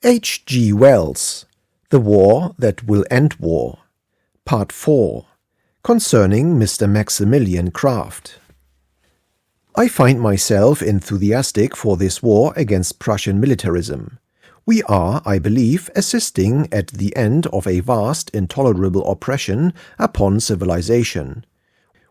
H. G. Wells, The War That Will End War, Part 4, concerning Mr. Maximilian Kraft. I find myself enthusiastic for this war against Prussian militarism. We are, I believe, assisting at the end of a vast, intolerable oppression upon civilization.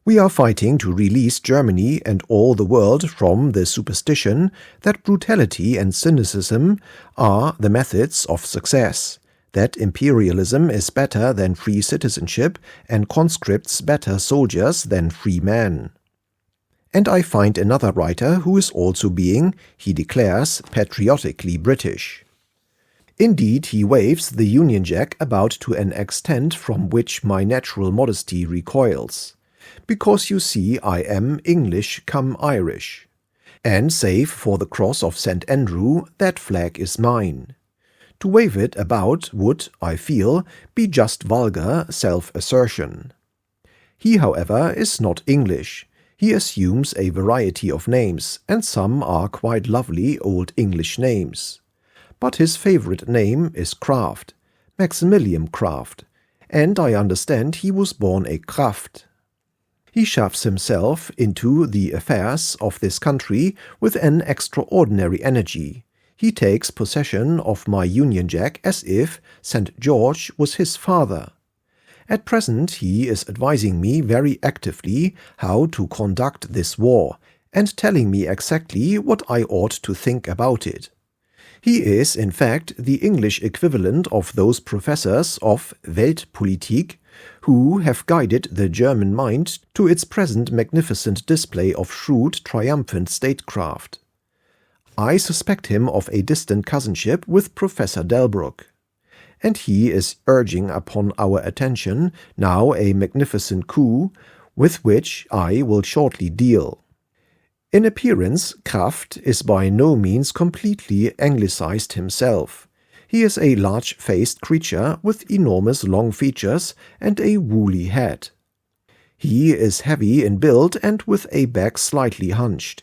We are fighting to release Germany and all the world from the superstition that brutality and cynicism are the methods of success, that imperialism is better than free citizenship and conscripts better soldiers than free men. And I find another writer who is also being, he declares, patriotically British. Indeed, he waves the Union Jack about to an extent from which my natural modesty recoils. Because you see I am English come Irish, and save for the cross of St. Andrew, that flag is mine. To wave it about would, I feel, be just vulgar self-assertion. He, however, is not English. He assumes a variety of names, and some are quite lovely old English names. But his favorite name is Kraft, Maximilian Kraft, and I understand he was born a Kraft. He shoves himself into the affairs of this country with an extraordinary energy. He takes possession of my Union Jack as if St. George was his father. At present he is advising me very actively how to conduct this war, and telling me exactly what I ought to think about it. He is, in fact, the English equivalent of those professors of Weltpolitik who have guided the German mind to its present magnificent display of shrewd, triumphant statecraft. I suspect him of a distant cousinship with Professor Delbruck, and he is urging upon our attention now a magnificent coup with which I will shortly deal. In appearance, Kraft is by no means completely anglicized himself. He is a large-faced creature with enormous long features and a woolly head. He is heavy in build and with a back slightly hunched.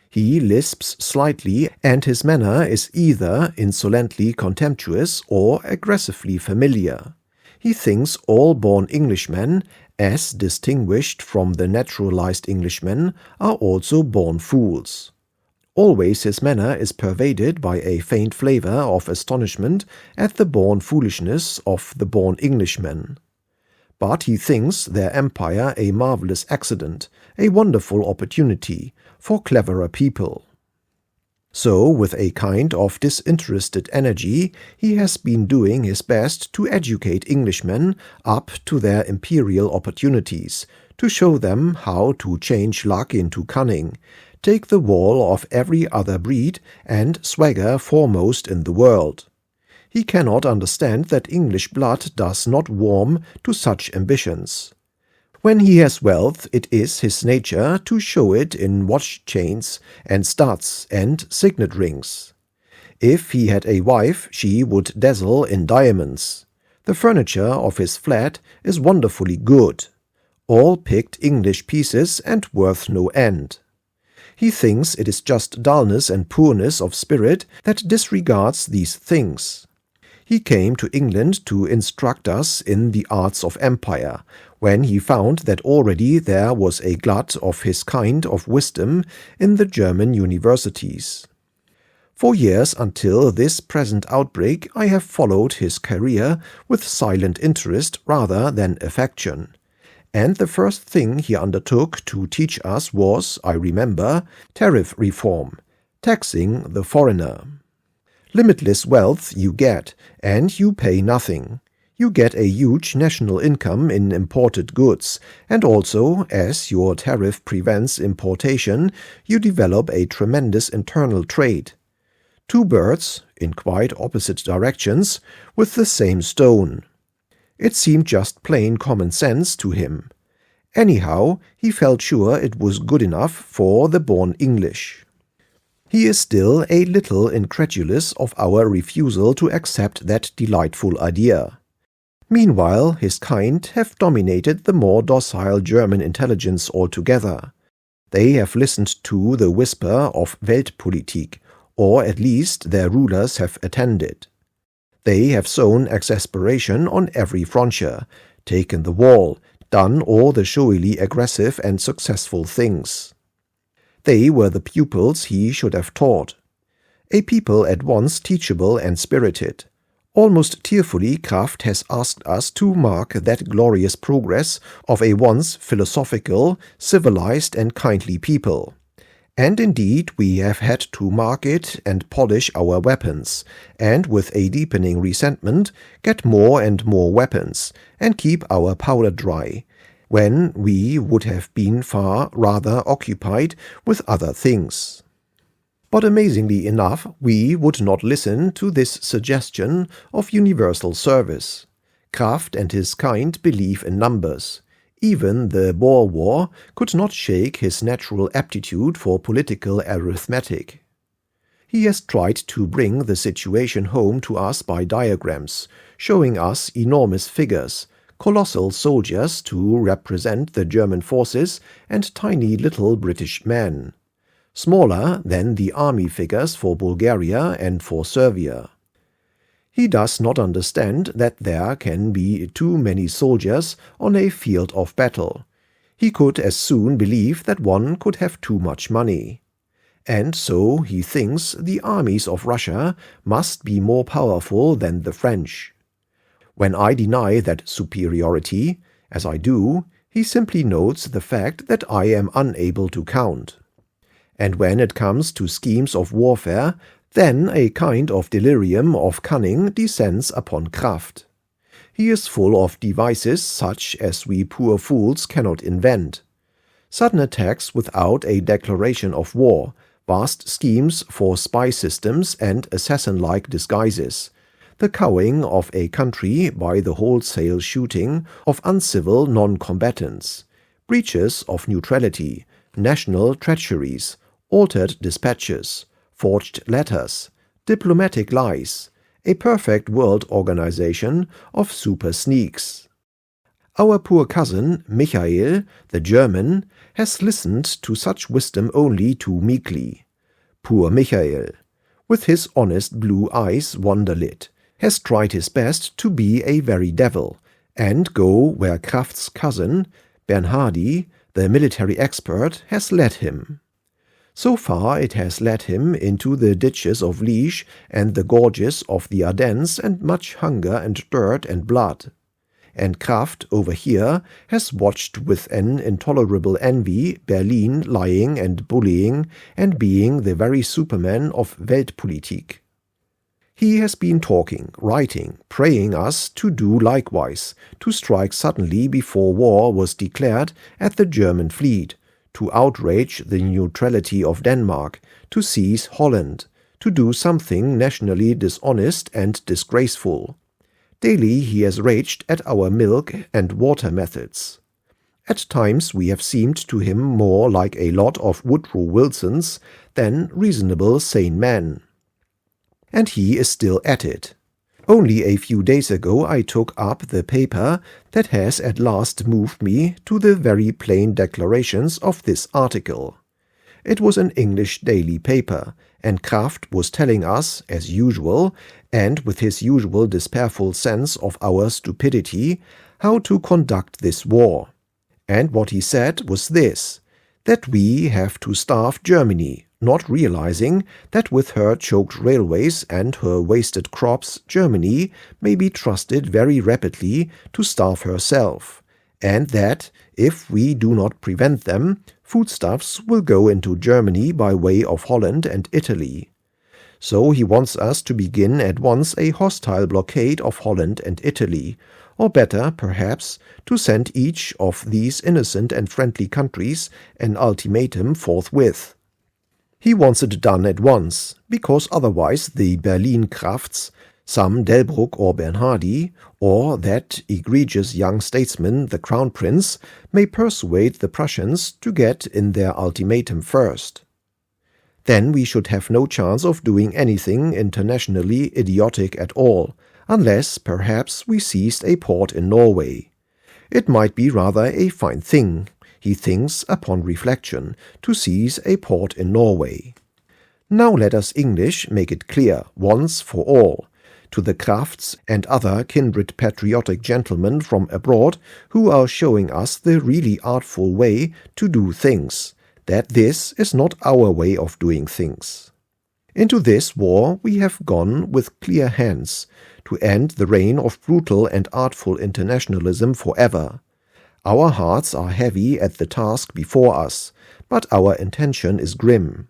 He lisps slightly, and his manner is either insolently contemptuous or aggressively familiar. He thinks all born Englishmen, as distinguished from the naturalized Englishmen, are also born fools. Always his manner is pervaded by a faint flavor of astonishment at the born foolishness of the born Englishmen. But he thinks their empire a marvelous accident, a wonderful opportunity for cleverer people. So, with a kind of disinterested energy, he has been doing his best to educate Englishmen up to their imperial opportunities, to show them how to change luck into cunning, take the wall of every other breed, and swagger foremost in the world. He cannot understand that English blood does not warm to such ambitions. When he has wealth, it is his nature to show it in watch chains and studs and signet rings. If he had a wife, she would dazzle in diamonds. The furniture of his flat is wonderfully good, all picked English pieces and worth no end. He thinks it is just dullness and poorness of spirit that disregards these things. He came to England to instruct us in the arts of empire, when he found that already there was a glut of his kind of wisdom in the German universities. For years until this present outbreak I have followed his career with silent interest rather than affection. And the first thing he undertook to teach us was, I remember, tariff reform, taxing the foreigner. Limitless wealth you get, and you pay nothing. You get a huge national income in imported goods, and also, as your tariff prevents importation, you develop a tremendous internal trade. Two birds, in quite opposite directions, with the same stone. It seemed just plain common sense to him. Anyhow, he felt sure it was good enough for the born English. He is still a little incredulous of our refusal to accept that delightful idea. Meanwhile, his kind have dominated the more docile German intelligence altogether. They have listened to the whisper of Weltpolitik, or at least their rulers have attended. They have sown exasperation on every frontier, taken the wall, done all the showily aggressive and successful things. They were the pupils he should have taught. A people at once teachable and spirited. Almost tearfully Kraft has asked us to mark that glorious progress of a once philosophical, civilized and kindly people. And indeed we have had to mark it and polish our weapons, and with a deepening resentment get more and more weapons, and keep our powder dry, when we would have been far rather occupied with other things. But amazingly enough, we would not listen to this suggestion of universal service. Kraft and his kind believe in numbers. Even the Boer War could not shake his natural aptitude for political arithmetic. He has tried to bring the situation home to us by diagrams, showing us enormous figures, colossal soldiers to represent the German forces and tiny little British men, smaller than the army figures for Bulgaria and for Serbia. He does not understand that there can be too many soldiers on a field of battle. He could as soon believe that one could have too much money. And so he thinks the armies of Russia must be more powerful than the French. When I deny that superiority, as I do, he simply notes the fact that I am unable to count. And when it comes to schemes of warfare, then a kind of delirium of cunning descends upon Kraft. He is full of devices such as we poor fools cannot invent. Sudden attacks without a declaration of war, vast schemes for spy systems and assassin-like disguises, the cowing of a country by the wholesale shooting of uncivil non-combatants, breaches of neutrality, national treacheries, altered dispatches, forged letters, diplomatic lies, a perfect world organization of super sneaks. Our poor cousin, Michael, the German, has listened to such wisdom only too meekly. Poor Michael, with his honest blue eyes wonder-lit, has tried his best to be a very devil, and go where Kraft's cousin, Bernhardi, the military expert, has led him. So far it has led him into the ditches of Liège and the gorges of the Ardennes and much hunger and dirt and blood. And Kraft over here has watched with an intolerable envy Berlin lying and bullying and being the very Superman of Weltpolitik. He has been talking, writing, praying us to do likewise, to strike suddenly before war was declared at the German fleet, to outrage the neutrality of Denmark, to seize Holland, to do something nationally dishonest and disgraceful. Daily he has raged at our milk and water methods. At times we have seemed to him more like a lot of Woodrow Wilsons than reasonable sane men. And he is still at it. Only a few days ago I took up the paper that has at last moved me to the very plain declarations of this article. It was an English daily paper, and Kraft was telling us, as usual, and with his usual despairful sense of our stupidity, how to conduct this war. And what he said was this, that we have to starve Germany, not realizing that with her choked railways and her wasted crops Germany may be trusted very rapidly to starve herself, and that, if we do not prevent them, foodstuffs will go into Germany by way of Holland and Italy. So he wants us to begin at once a hostile blockade of Holland and Italy, or better, perhaps, to send each of these innocent and friendly countries an ultimatum forthwith. He wants it done at once, because otherwise the Berlin Krafts, some Delbrück or Bernhardi, or that egregious young statesman the Crown Prince, may persuade the Prussians to get in their ultimatum first. Then we should have no chance of doing anything internationally idiotic at all, unless, perhaps, we seized a port in Norway. It might be rather a fine thing, he thinks, upon reflection, to seize a port in Norway. Now let us English make it clear, once for all. to the Krafts and other kindred patriotic gentlemen from abroad who are showing us the really artful way to do things, that this is not our way of doing things. Into this war we have gone with clear hands, to end the reign of brutal and artful internationalism forever. Our hearts are heavy at the task before us, but our intention is grim.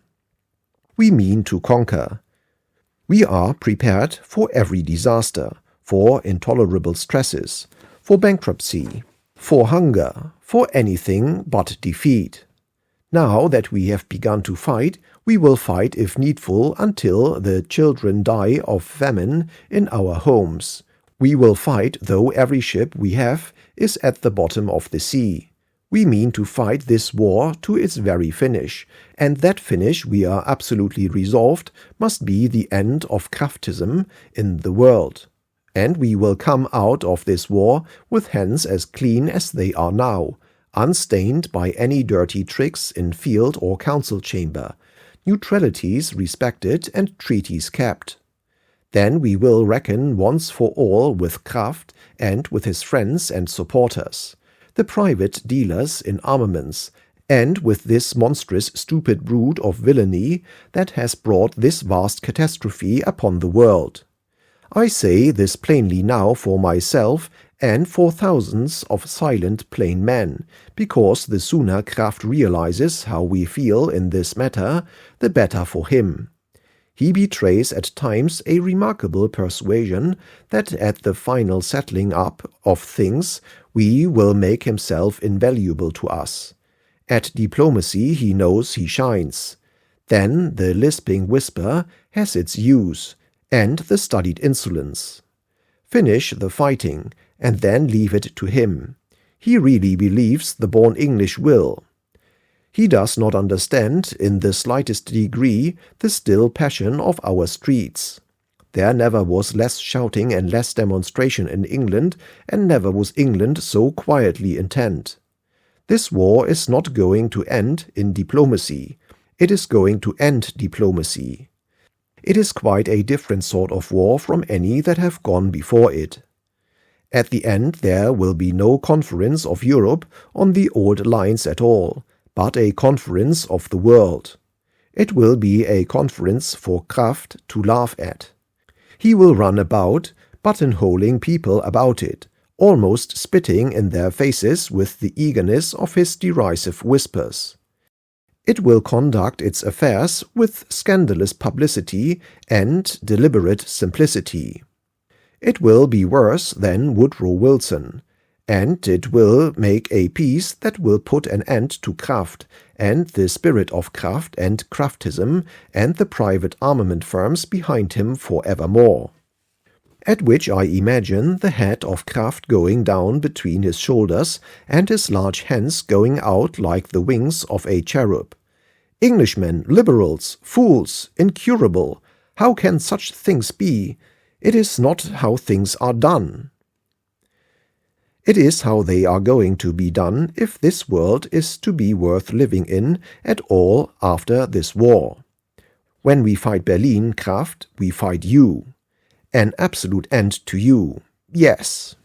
We mean to conquer. We are prepared for every disaster, for intolerable stresses, for bankruptcy, for hunger, for anything but defeat. Now that we have begun to fight, we will fight if needful until the children die of famine in our homes. We will fight though every ship we have is at the bottom of the sea. We mean to fight this war to its very finish, and that finish, we are absolutely resolved, must be the end of Kraftism in the world. And we will come out of this war with hands as clean as they are now, unstained by any dirty tricks in field or council chamber, neutralities respected and treaties kept. Then we will reckon once for all with Kraft and with his friends and supporters, the private dealers in armaments, and with this monstrous stupid brood of villainy that has brought this vast catastrophe upon the world. I say this plainly now for myself and for thousands of silent plain men, because the sooner Kraft realizes how we feel in this matter, the better for him. He betrays at times a remarkable persuasion that at the final settling up of things we will make himself invaluable to us. At diplomacy he knows he shines. Then the lisping whisper has its use, and the studied insolence. Finish the fighting, and then leave it to him. He really believes the born English will. He does not understand in the slightest degree the still passion of our streets. There never was less shouting and less demonstration in England, and never was England so quietly intent. This war is not going to end in diplomacy. It is going to end diplomacy. It is quite a different sort of war from any that have gone before it. At the end there will be no conference of Europe on the old lines at all, but a conference of the world. It will be a conference for Kraft to laugh at. He will run about, buttonholing people about it, almost spitting in their faces with the eagerness of his derisive whispers. It will conduct its affairs with scandalous publicity and deliberate simplicity. It will be worse than Woodrow Wilson, and it will make a peace that will put an end to Kraft and the spirit of Kraft and Kraftism and the private armament firms behind him forevermore. At which I imagine the head of Kraft going down between his shoulders and his large hands going out like the wings of a cherub. Englishmen, liberals, fools, incurable, how can such things be? It is not how things are done. It is how they are going to be done if this world is to be worth living in at all after this war. When we fight Berlin, Kraft, we fight you. An absolute end to you. Yes.